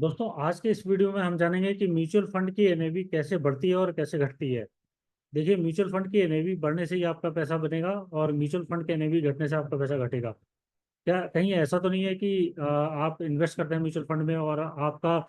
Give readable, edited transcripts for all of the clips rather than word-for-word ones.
दोस्तों, आज के इस वीडियो में हम जानेंगे कि म्यूचुअल फंड की एनएवी कैसे बढ़ती है और कैसे घटती है। देखिए, म्यूचुअल फंड की एनएवी बढ़ने से ही आपका पैसा बनेगा और म्यूचुअल फंड की एनएवी घटने से आपका पैसा घटेगा। क्या कहीं ऐसा तो नहीं है कि आप इन्वेस्ट करते हैं म्यूचुअल फंड में और आपका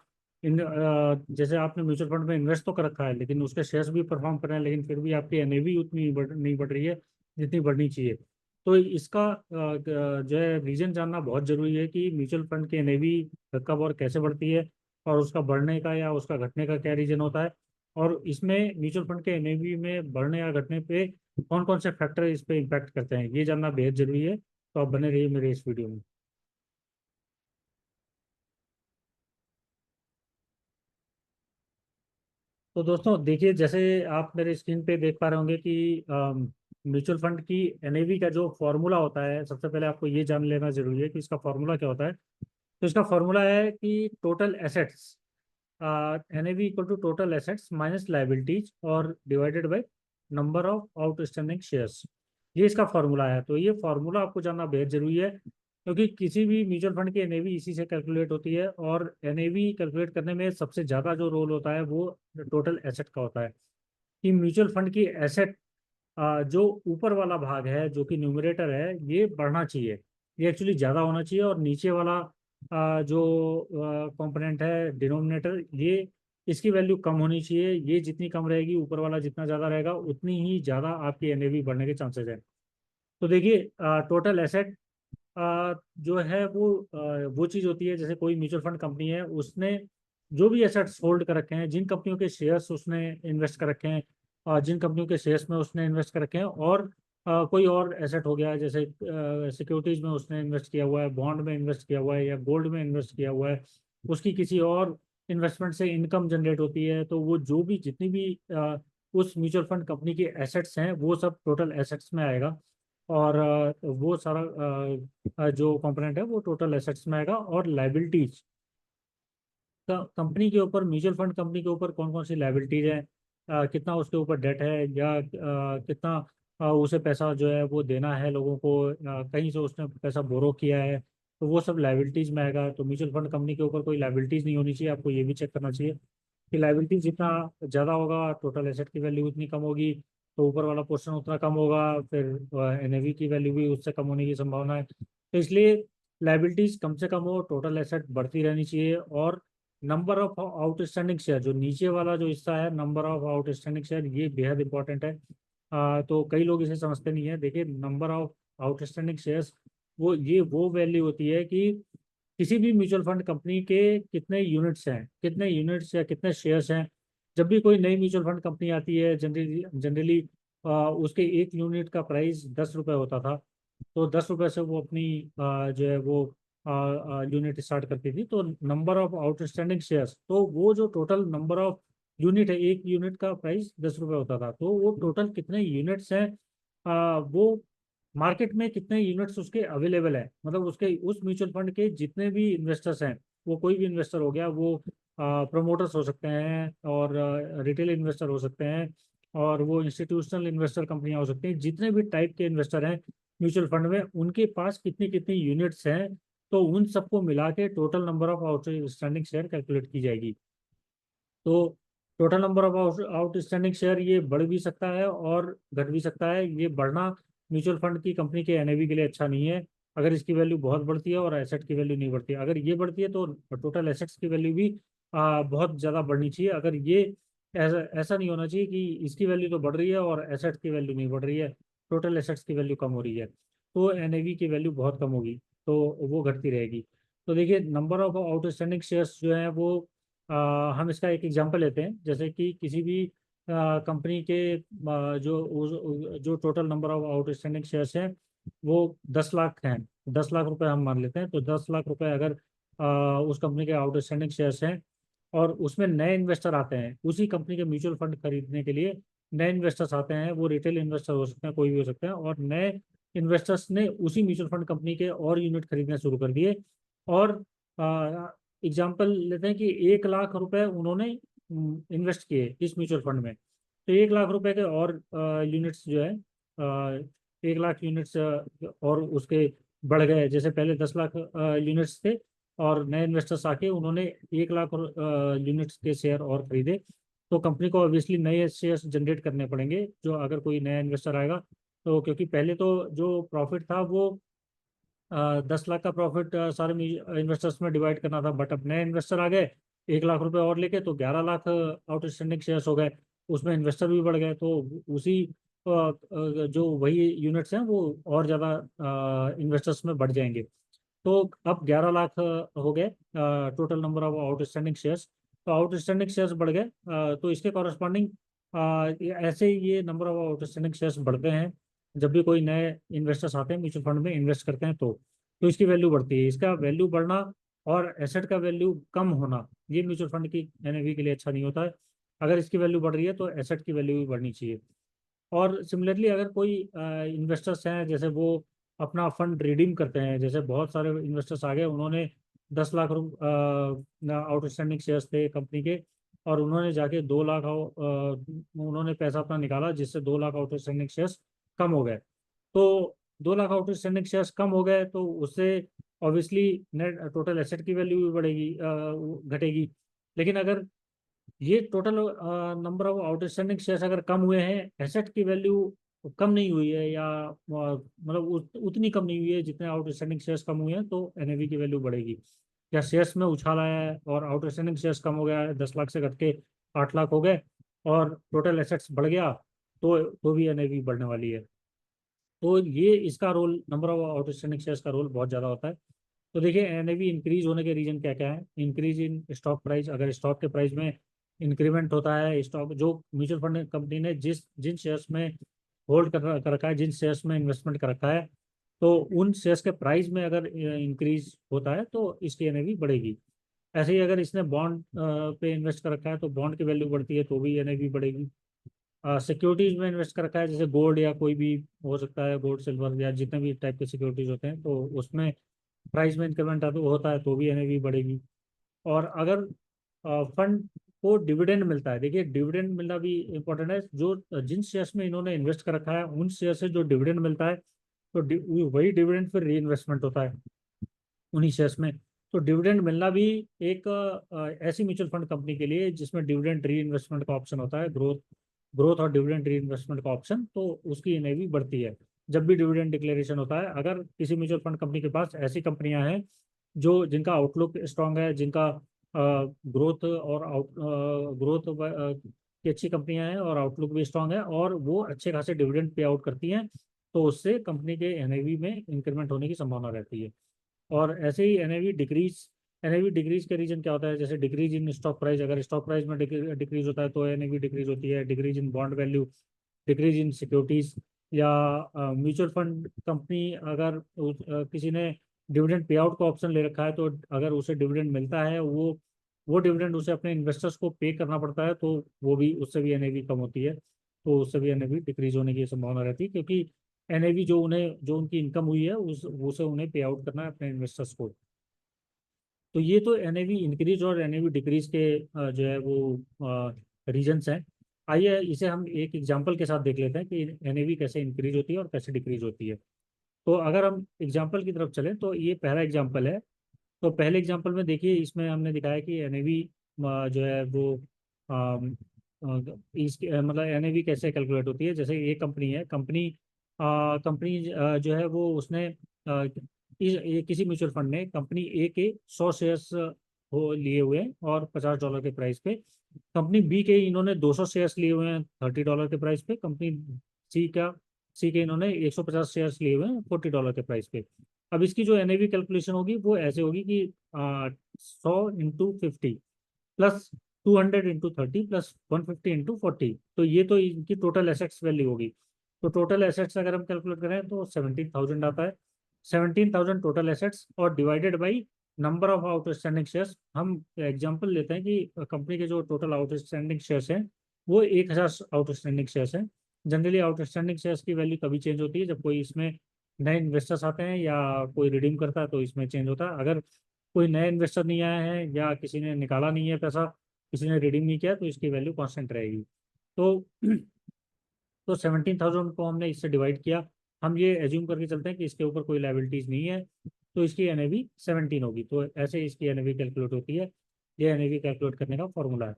जैसे आपने म्यूचुअल फंड में इन्वेस्ट तो कर रखा है, लेकिन उसके शेयर्स भी परफॉर्म कर रहे हैं, लेकिन फिर भी आपकी एनएवी उतनी नहीं बढ़ रही है जितनी बढ़नी चाहिए। तो इसका जो है रीजन जानना बहुत जरूरी है कि म्यूचुअल फंड की एनएवी कब और कैसे बढ़ती है, और उसका बढ़ने का या उसका घटने का क्या रीजन होता है, और इसमें म्यूचुअल फंड के एनएवी में बढ़ने या घटने पे कौन कौन से फैक्टर इस पे इम्पैक्ट करते हैं, ये जानना बेहद जरूरी है। तो आप बने रहिए मेरे इस वीडियो में। तो दोस्तों देखिए, जैसे आप मेरे स्क्रीन पे देख पा रहे होंगे कि म्यूचुअल फंड की एनएवी का जो फॉर्मूला होता है, सबसे पहले आपको ये जान लेना जरूरी है कि इसका फॉर्मूला क्या होता है। तो इसका फॉर्मूला है कि total assets, NAV equal to total assets minus liabilities और divided by number of outstanding shares. ये इसका फॉर्मूला है। तो ये फॉर्मूला आपको जानना बेहद जरूरी है, क्योंकि किसी भी म्यूचुअल फंड की एनएवी इसी से कैलकुलेट होती है, और एनएवी कैलकुलेट करने में सबसे ज़्यादा जो रोल होता है वो टोटल एसेट का होता है। कि म्यूचुअल फंड की एसेट, जो ऊपर वाला भाग है जो कि न्यूमरेटर है, ये बढ़ना चाहिए, ये एक्चुअली ज़्यादा होना चाहिए, और नीचे वाला जो कंपोनेंट है डिनोमिनेटर, ये इसकी वैल्यू कम होनी चाहिए। ये जितनी कम रहेगी, ऊपर वाला जितना ज़्यादा रहेगा, उतनी ही ज़्यादा आपकी एनएवी बढ़ने के चांसेस है। तो देखिए, टोटल एसेट जो है वो चीज़ होती है, जैसे कोई म्यूचुअल फंड कंपनी है, उसने जो भी एसेट्स होल्ड कर रखे हैं, जिन कंपनियों के शेयर्स उसने इन्वेस्ट कर रखे हैं, जिन कंपनियों के शेयर्स में उसने इन्वेस्ट कर रखे हैं, और कोई और एसेट हो गया, जैसे सिक्योरिटीज में उसने इन्वेस्ट किया हुआ है, बॉन्ड में इन्वेस्ट किया हुआ है, या गोल्ड में इन्वेस्ट किया हुआ है, उसकी किसी और इन्वेस्टमेंट से इनकम जनरेट होती है, तो वो जो भी जितनी भी उस म्यूचुअल फंड कंपनी के एसेट्स हैं, वो सब टोटल एसेट्स में आएगा। और वो सारा जो कंपोनेंट है वो टोटल एसेट्स में आएगा। और लाइबिलिटीज का कंपनी के ऊपर, म्यूचुअल फंड कंपनी के ऊपर कौन कौन सी लाइबिलिटीज है, कितना उसके ऊपर डेट है, या कितना उसे पैसा जो है वो देना है लोगों को, कहीं से उसने पैसा बोरो किया है, तो वो सब लाइबिलिटीज में आएगा। तो म्यूचुअल फंड कंपनी के ऊपर कोई लाइबिलिटीज नहीं होनी चाहिए, आपको ये भी चेक करना चाहिए कि लाइबिलिटी जितना ज़्यादा होगा, टोटल एसेट की वैल्यू उतनी कम होगी, तो ऊपर वाला पोर्शन उतना कम होगा, फिर एनएवी की वैल्यू भी उससे कम होने की संभावना है। तो इसलिए लाइबिलिटीज कम से कम हो, टोटल एसेट बढ़ती रहनी चाहिए। और नंबर ऑफ आउटस्टैंडिंग शेयर, जो नीचे वाला जो हिस्सा है, नंबर ऑफ आउटस्टैंडिंग शेयर, ये बेहद इंपॉर्टेंट है। तो कई लोग इसे समझते नहीं है। देखिए, नंबर ऑफ आउटस्टैंडिंग शेयर्स, वो वैल्यू होती है कि किसी भी म्यूचुअल फंड कंपनी के कितने यूनिट्स हैं, कितने यूनिट्स या कितने शेयर्स हैं। जब भी कोई नई म्यूचुअल फंड कंपनी आती है, जनरली जनरली उसके एक यूनिट का प्राइस 10 रुपये होता था। तो 10 रुपये से वो अपनी जो है वो यूनिट स्टार्ट करती थी। तो नंबर ऑफ आउटस्टैंडिंग शेयर्स, तो वो जो टोटल नंबर ऑफ यूनिट है, एक यूनिट का प्राइस 10 रुपये होता था, तो वो टोटल कितने यूनिट्स हैं, वो मार्केट में कितने यूनिट्स उसके अवेलेबल है, मतलब उसके उस म्यूचुअल फंड के जितने भी इन्वेस्टर्स हैं, वो कोई भी इन्वेस्टर हो गया, वो प्रमोटर्स हो सकते हैं, और रिटेल इन्वेस्टर हो सकते हैं, और वो इंस्टीट्यूशनल इन्वेस्टर कंपनियां हो सकती हैं, जितने भी टाइप के इन्वेस्टर हैं म्यूचुअल फंड में, उनके पास कितनी कितनी यूनिट्स हैं, तो उन सबको मिला के total number of outstanding share calculate की जाएगी। तो total number of outstanding share, ये बढ़ भी सकता है और घट भी सकता है। ये बढ़ना म्यूचुअल फंड की कंपनी के एनएवी के लिए अच्छा नहीं है, अगर इसकी वैल्यू बहुत बढ़ती है और एसेट की वैल्यू नहीं बढ़ती है। अगर ये बढ़ती है तो टोटल एसेट्स की वैल्यू भी बहुत ज़्यादा बढ़नी चाहिए। अगर ये ऐसा ऐसा नहीं होना चाहिए कि इसकी वैल्यू तो बढ़ रही है और एसेट्स की वैल्यू नहीं बढ़ रही है, टोटल एसेट्स की वैल्यू कम हो रही है, तो एनएवी की वैल्यू बहुत कम होगी, तो वो घटती रहेगी। तो देखिए, नंबर ऑफ आउटस्टैंडिंग शेयर्स जो है वो, हम इसका एक एग्जांपल लेते हैं। जैसे कि किसी भी कंपनी के जो total number of outstanding shares हैं वो 10 लाख हैं। 10 लाख रुपए हम मान लेते हैं। तो 10 लाख रुपए अगर उस कंपनी के आउटस्टैंडिंग शेयर्स हैं, और उसमें नए इन्वेस्टर आते हैं उसी कंपनी के म्यूचुअल फंड खरीदने के लिए, नए इन्वेस्टर्स आते हैं, वो रिटेल इन्वेस्टर हो सकते हैं, कोई भी हो सकते हैं, और नए इन्वेस्टर्स ने उसी म्यूचुअल फंड कंपनी के और यूनिट खरीदने शुरू कर दिए। और एग्जाम्पल लेते हैं कि 1 लाख रुपए उन्होंने इन्वेस्ट किए इस म्यूचुअल फंड में, तो 1 लाख रुपए के और यूनिट्स जो है, 1 लाख यूनिट्स और उसके बढ़ गए। जैसे पहले 10 लाख यूनिट्स थे, और नए इन्वेस्टर्स आके उन्होंने 1 लाख यूनिट्स के शेयर और खरीदे, तो कंपनी को ऑब्वियसली नए शेयर्स जनरेट करने पड़ेंगे जो अगर कोई नया इन्वेस्टर आएगा तो। क्योंकि पहले तो जो प्रॉफिट था वो 10 लाख का प्रॉफिट सारे इन्वेस्टर्स में डिवाइड करना था, बट अब नए इन्वेस्टर आ गए 1 लाख रुपए और लेके, तो 11 लाख आउटस्टैंडिंग शेयर्स हो गए। उसमें इन्वेस्टर भी बढ़ गए, तो उसी जो वही यूनिट्स हैं वो और ज़्यादा इन्वेस्टर्स में बढ़ जाएंगे। तो अब 11 लाख हो गए total number of outstanding shares. तो आउटस्टैंडिंग शेयर्स बढ़ गए, तो इसके कॉरस्पॉन्डिंग ऐसे ही ये नंबर ऑफ आउटस्टैंडिंग शेयर्स बढ़ते हैं जब भी कोई नए इन्वेस्टर्स आते हैं म्यूचुअल फंड में इन्वेस्ट करते हैं, तो इसकी वैल्यू बढ़ती है। इसका वैल्यू बढ़ना और एसेट का वैल्यू कम होना, ये म्यूचुअल फंड की एनएवी के लिए अच्छा नहीं होता है। अगर इसकी वैल्यू बढ़ रही है तो एसेट की वैल्यू भी बढ़नी चाहिए। और सिमिलरली अगर कोई इन्वेस्टर्स हैं जैसे वो अपना फंड रिडीम करते हैं, जैसे बहुत सारे इन्वेस्टर्स आ गए, उन्होंने 10 लाख आउटस्टैंडिंग शेयर्स थे कंपनी के, और उन्होंने जाके 2 लाख उन्होंने पैसा अपना निकाला, जिससे 2 लाख आउटस्टैंडिंग शेयर्स कम हो गए। तो 2 लाख आउटस्टैंडिंग शेयर्स कम हो गए तो उससे ऑब्वियसली नेट टोटल एसेट की वैल्यू भी बढ़ेगी, घटेगी। लेकिन अगर ये total number of outstanding shares अगर कम हुए हैं, एसेट की वैल्यू कम नहीं हुई है, या मतलब उतनी कम नहीं हुई है जितने आउटस्टैंडिंग शेयर्स कम हुए हैं, तो एनएवी की वैल्यू बढ़ेगी। या शेयर्स में उछाल आया है और आउटस्टैंडिंग शेयर्स कम हो गया है, 10 लाख से घट के 8 लाख हो गए, और टोटल एसेट्स बढ़ गया, तो भी एनएवी बढ़ने वाली है। तो ये इसका role, number of outstanding shares का रोल बहुत ज़्यादा होता है। तो देखिए एनएवी इंक्रीज होने के रीजन क्या क्या है। इंक्रीज इन स्टॉक प्राइस, अगर स्टॉक के प्राइस में इंक्रीमेंट होता है, स्टॉक जो म्यूचुअल फंड कंपनी ने जिन शेयर्स में होल्ड कर रखा है, जिन शेयर्स में इन्वेस्टमेंट कर रखा है, तो उन शेयर्स के प्राइस में अगर इंक्रीज होता है तो इसकी एनएवी बढ़ेगी। ऐसे ही अगर इसने बॉन्ड पे इन्वेस्ट कर रखा है तो बॉन्ड की वैल्यू बढ़ती है तो भी एनएवी बढ़ेगी। सिक्योरिटीज में इन्वेस्ट कर रखा है, जैसे गोल्ड या कोई भी हो सकता है, गोल्ड सिल्वर या जितने भी टाइप के सिक्योरिटीज होते हैं, तो उसमें प्राइस में इंक्रीमेंट होता है तो भी एनएवी बढ़ेगी। और अगर फंड को डिविडेंड मिलता है, देखिए डिविडेंड मिलना भी इम्पोर्टेंट है। जो जिन शेयर्स में इन्होंने इन्वेस्ट कर रखा है उन शेयर से जो डिविडेंड मिलता है, तो वही डिविडेंड फिर री इन्वेस्टमेंट होता है उन्हीं शेयर्स में। तो डिविडेंड मिलना भी एक ऐसी म्यूचुअल फंड कंपनी के लिए जिसमें डिविडेंड री इन्वेस्टमेंट का ऑप्शन होता है, ग्रोथ ग्रोथ और डिविडेंड री इन्वेस्टमेंट का ऑप्शन, तो उसकी एनएवी बढ़ती है जब भी डिविडेंड डिक्लेरेशन होता है। अगर किसी म्यूचुअल फंड कंपनी के पास ऐसी कंपनियां हैं जो जिनका आउटलुक स्ट्रांग है, जिनका ग्रोथ और ग्रोथ की अच्छी कंपनियां हैं और आउटलुक भी स्ट्रांग है, और वो अच्छे खासे डिविडेंड पे आउट करती हैं, तो उससे कंपनी के एनएवी में इंक्रीमेंट होने की संभावना रहती है। और ऐसे ही एनएवी डिक्रीज का रीजन क्या होता है, जैसे डिक्रीज इन स्टॉक प्राइस, अगर स्टॉक प्राइस में डिक्रीज होता है तो एनएवी डिक्रीज होती है। Decrease in bond value, decrease in securities, या म्यूचुअल फंड कंपनी अगर किसी ने डिविडेंड पे आउट का ऑप्शन ले रखा है, तो अगर उसे डिविडेंड मिलता है, वो डिविडेंड उसे अपने इन्वेस्टर्स को पे करना पड़ता है, तो वो भी, उससे भी एनएवी कम होती है, तो उससे भी एनएवी डिक्रीज होने की संभावना रहती है, क्योंकि एनएवी जो उनकी इनकम हुई है उसे उन्हें पे आउट करना है अपने इन्वेस्टर्स को। तो ये तो एनएवी इंक्रीज और एनएवी डिक्रीज के जो है वो रीजंस हैं। आइए इसे हम एक एग्जांपल के साथ देख लेते हैं कि एनएवी कैसे इंक्रीज होती है और कैसे डिक्रीज होती है। तो अगर हम एग्जांपल की तरफ चलें तो ये पहला एग्जांपल है। तो पहले एग्जांपल में देखिए, इसमें हमने दिखाया कि एनएवी जो है वो अम, इस मतलब एनएवी कैसे कैलकुलेट होती है। जैसे ये कंपनी है, कंपनी जो है वो उसने ये किसी म्यूचुअल फंड ने कंपनी ए के 100 शेयर्स हो लिए हुए हैं और $50 के प्राइस पे। कंपनी बी के इन्होंने 200 शेयर्स लिए हुए हैं $30 के प्राइस पे। कंपनी सी का सी के इन्होंने 150 शेयर्स लिए हुए हैं $40 के प्राइस पे। अब इसकी जो एनएवी कैलकुलेशन होगी वो ऐसे होगी कि 100 × 50 प्लस 200 × 30 प्लस 150 × 40, तो ये तो इनकी टोटल एसेट्स वैल्यू होगी। तो टोटल एसेट्स अगर हम कैलकुलेट करें तो 17,000 आता है। 17,000 टोटल एसेट्स और divided by number of outstanding shares. हम एग्जांपल लेते हैं कि कंपनी के जो टोटल आउटस्टैंडिंग शेयर्स हैं वो 1,000 आउटस्टैंडिंग शेयर्स हैं। जनरली आउटस्टैंडिंग शेयर्स की वैल्यू तभी चेंज होती है जब कोई इसमें नए इन्वेस्टर्स आते हैं या कोई रिडीम करता है, तो इसमें चेंज होता है। अगर कोई नया इन्वेस्टर नहीं आया है या किसी ने निकाला नहीं है पैसा, किसी ने रिडीम नहीं किया, तो इसकी वैल्यू कांस्टेंट रहेगी। तो 17,000 को हमने इससे डिवाइड किया। हम ये एज्यूम करके चलते हैं कि इसके ऊपर कोई लाइबिलिटीज नहीं है, तो इसकी एनएवी 17 होगी। तो ऐसे इसकी एनएवी कैलकुलेट होती है। ये एनएवी कैलकुलेट करने का फॉर्मूला है।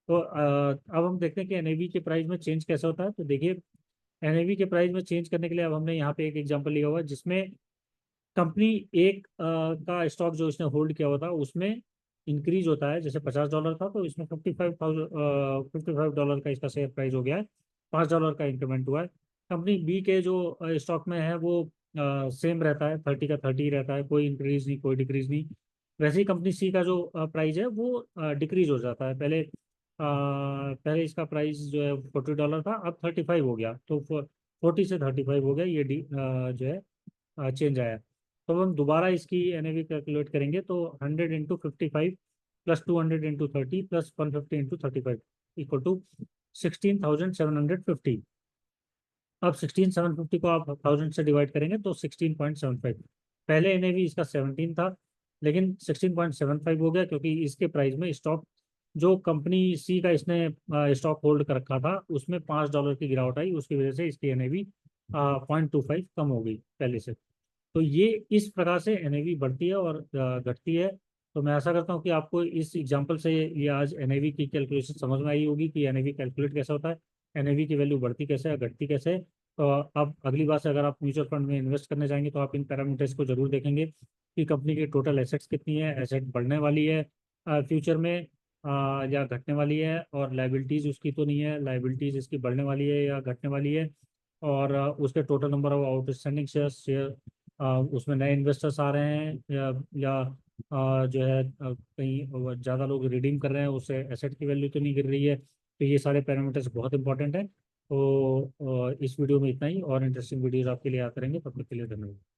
तो अब हम देखते हैं कि एनएवी के प्राइस में चेंज कैसे होता है। तो देखिए, एनएवी के प्राइस में चेंज करने के लिए अब हमने यहाँ पे एक एग्जांपल लिया हुआ है जिसमें कंपनी एक का स्टॉक जो इसने होल्ड किया हुआ था उसमें इंक्रीज होता है। जैसे $50 था तो इसमें $55 का इसका शेयर प्राइस हो गया है, $5 का इंक्रीमेंट हुआ है। कंपनी बी के जो स्टॉक में है वो सेम रहता है, 30 का 30 रहता है, कोई इंक्रीज नहीं कोई डिक्रीज नहीं। वैसे ही कंपनी सी का जो प्राइस है वो डिक्रीज हो जाता है। पहले इसका प्राइस जो है $40 था, अब 35 हो गया। तो 40 से 35 हो गया, ये जो है चेंज आया। तो अब हम दोबारा इसकी एनएवी कैलकुलेट करेंगे तो 100 × 55 प्लस 200 × 30 प्लस 150 × 35 इक्वल टू 16,750। अब 16,750 को आप 1000 से डिवाइड करेंगे तो 16.75। पहले एनएवी इसका 17 था, लेकिन 16.75 हो गया क्योंकि इसके प्राइस में स्टॉक जो कंपनी सी का इसने स्टॉक होल्ड कर रखा था उसमें $5 की गिरावट आई, उसकी वजह से इसकी एनएवी 0.25 कम हो गई पहले से। तो ये इस प्रकार से एनएवी बढ़ती है और घटती है। तो मैं आशा करता हूँ कि आपको इस एग्जांपल से ये आज एनएवी की कैलकुलेशन समझ में आई होगी कि एनएवी कैलकुलेट कैसे होता है, एनएवी की वैल्यू बढ़ती कैसे है घटती कैसे है। तो अब अगली बार से अगर आप म्यूचुअल फंड में इन्वेस्ट करने जाएंगे तो आप इन पैरामीटर्स को जरूर देखेंगे कि कंपनी की टोटल एसेट्स कितनी है, एसेट बढ़ने वाली है फ्यूचर में या घटने वाली है, और लाइबिलिटीज उसकी तो नहीं है, लाइबिलिटीज इसकी बढ़ने वाली है या घटने वाली है, और उसके total number of outstanding share उसमें नए इन्वेस्टर्स आ रहे हैं या जो है कहीं ज़्यादा लोग रिडीम कर रहे हैं, उससे एसेट की वैल्यू तो नहीं गिर रही है। तो ये सारे पैरामीटर्स बहुत इंपॉर्टेंट हैं। तो इस वीडियो में इतना ही, और इंटरेस्टिंग वीडियोज आपके लिए आते रहेंगे। तब तक के लिए धन्यवाद।